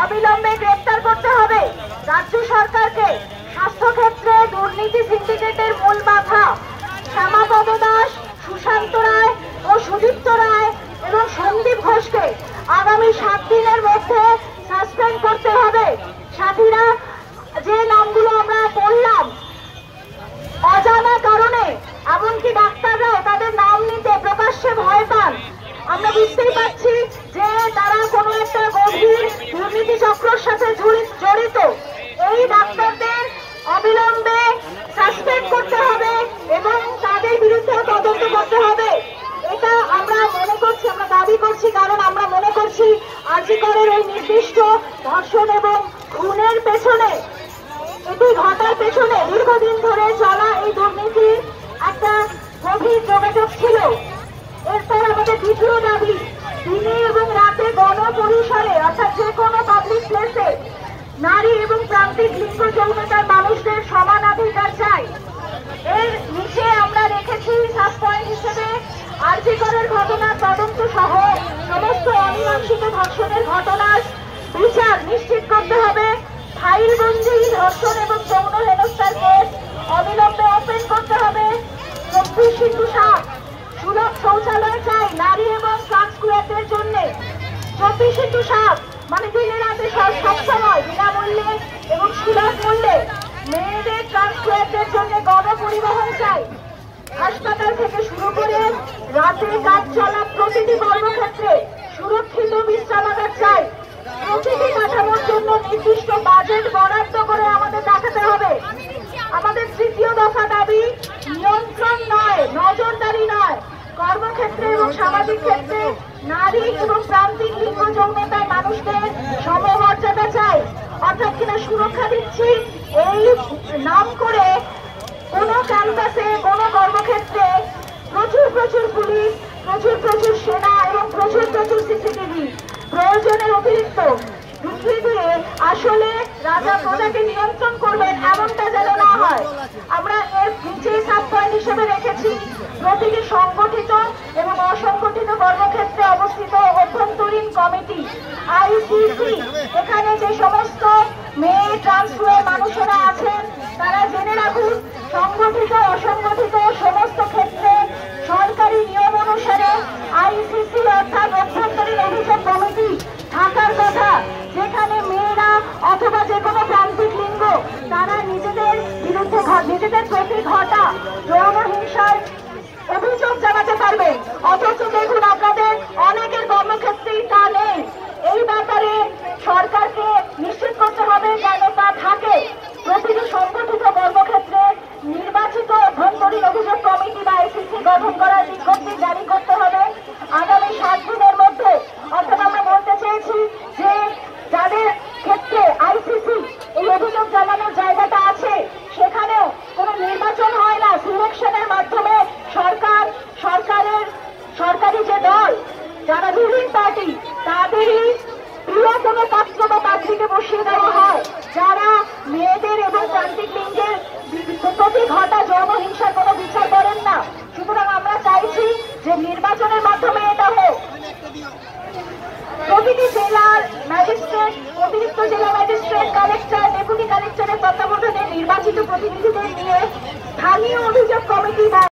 অবিলম্বে গ্রেফতার করতে হবে। রাজ্য সরকারকে স্বাস্থ্য ক্ষেত্রে দুর্নীতি সিন্ডিকেটের মূল মাথা শ্যামাপদ দাস, সুশান্ত রায় ও সুদীপ্ত রায় এবং সন্দীপ ঘোষকে আগামী 7 দিনের মধ্যে সাসপেন্ড করতে হবে। সাথীরা, যে নামগুলো আমরা পড়লাম অজানা কারণে এমনকি ডাক্তাররাও তাদের নাম নিতে প্রকাশ্যে ভয় পান। আমরা বুঝতেই পারছি যে তারা কোনো একটা গভীর দুর্নীতি চক্রের সাথে জড়িত। এই ডাক্তারদের অবিলম্বে সাসপেন্ড করতে হবে এবং তাদের বিরুদ্ধে তদন্ত করতে হবে। এটা আমরা মনে করছি, আমরা দাবি করছি, কারণ আমরা মনে করছি আরজি করের এই নির্দিষ্ট ধর্ষণ এবং খুনের পেছনে, এটি ঘটার পেছনে দীর্ঘদিন ধরে চলা এই দুর্নীতির একটা গভীর যোগাযোগ ছিল। এরপর আমাদের দ্বিতীয় দাবি, দিনে এবং রাতে গণপরিসরে অর্থাৎ যে কোনো পাবলিক প্লেসে নারী এবং প্রান্তিক লিঙ্গ যৌনতার মানুষদের সমানাধিকার চাই। এর নিচে আমরা রেখেছি সাব পয়েন্ট হিসেবে আরজি করের ঘটনার তদন্ত সহ সমস্ত অমীমাংসিত ধর্ষণের ঘটনার বিচার নিশ্চিত করতে হবে। ফাইলবন্দি ধর্ষণ এবং যৌন হেনস্থার কেস অবিলম্বে ওপেন করতে হবে। 24x7 সুলভ শৌচালয় চাই নারী এবং ট্রান্স কুয়ারদের জন্য। 24x7 মানে দিনে রাতে সবসময় বিনামূল্যে এবং সুলভ মূল্যে মেয়েদের ট্রান্স কুয়ারদের জন্য গণপরিবহন চাই। হাসপাতাল থেকে শুরু করে রাতে কাজ চলা প্রতিটি কর্মক্ষেত্রে সুরক্ষিত বিশ্রামাগার চাই। প্রতিটি কাঠামোর জন্য নির্দিষ্ট বাজেট বরাদ্দ করে আমাদের দেখাতে হবে। আমাদের তৃতীয় দফা দাবি, নিয়ন্ত্রণ নয়, নজরদারি নয়, কর্মক্ষেত্রে এবং সামাজিক ক্ষেত্রে নারী এবং প্রান্তিক লিঙ্গ যৌনতার মানুষদের সমমর্যাদা চাই। অর্থাৎ কিনা সুরক্ষা দিচ্ছি এই নাম করে কোন ক্যাম্পাসে, কোন কর্মক্ষেত্রে প্রচুর পুলিশ, প্রচুর সেনা এবং প্রচুর সিসিটিভি প্রয়োজনের অতিরিক্ত ঢুকিয়ে দিয়ে আসলে রাজা প্রজাকে নিয়ন্ত্রণ করবেন এমনটা যেন না হয়। আমরা এর নিচে সাব পয়েন্ট হিসেবে রেখেছি প্রতিটি সংগঠিত এবং অসংগঠিত কর্মক্ষেত্রে অবস্থিত অভ্যন্তরীণ কমিটি আইসিসি। এখানে যে সমস্ত মেয়ে ট্রান্সফার মানুষেরা আছেন তারা জেনে রাখুন, সংগঠিত অসংগঠিত সমস্ত ক্ষেত্রে সরকারি নিয়ম অনুসারে আইসিসি অর্থাৎ অভ্যন্তরীণ অভিযোগ কমিটি থাকার কথা, যেখানে মেয়েরা অথবা যে কোনো প্রান্তিক লিঙ্গ তারা নিজেদের বিরুদ্ধে নিজেদের প্রতি ঘটা যৌন হিংসার অভিযোগ জানাতে পারবে। অথচ দেখুন আপনাদের অনেকের কর্মক্ষেত্রেই তা নেই। এই ব্যাপারে সরকারকে নিশ্চিত করতে হবে যেন তা থাকে। প্রতিটি সংগঠিত কর্মক্ষেত্রে নির্বাচিত অভ্যন্তরীণ অভিযোগ কমিটি বা আইসিসি গঠন করার বিজ্ঞপ্তি জারি করতে হবে আগামী 7 দিনের মধ্যে। অর্থাৎ আমরা বলতে চেয়েছি যে যাদের ক্ষেত্রে আইসিসি এই অভিযোগ জানানোর জায়গাটা আছে সেখানেও কোনো নির্বাচন হয় না, সিলেকশনের মাধ্যমে সরকারি যে দল যারা রুলিং পার্টি তাদেরই প্রিয় কোনো পাত্র বা পাত্রীকে বসিয়ে দেওয়া হয় যারা মেয়েদের এবং প্রান্তিক লিঙ্গের প্রতি ঘটা যৌন হিংসার কোনো বিচার করেন না। সুতরাং আমরা চাইছি যে নির্বাচনের মাধ্যমে এটা হোক। প্রতিটি জেলার ম্যাজিস্ট্রেট, অতিরিক্ত জেলা ম্যাজিস্ট্রেট, কালেক্টর, ডেপুটি কালেক্টরের তত্ত্বাবধানে নির্বাচিত প্রতিনিধিদের নিয়ে স্থানীয়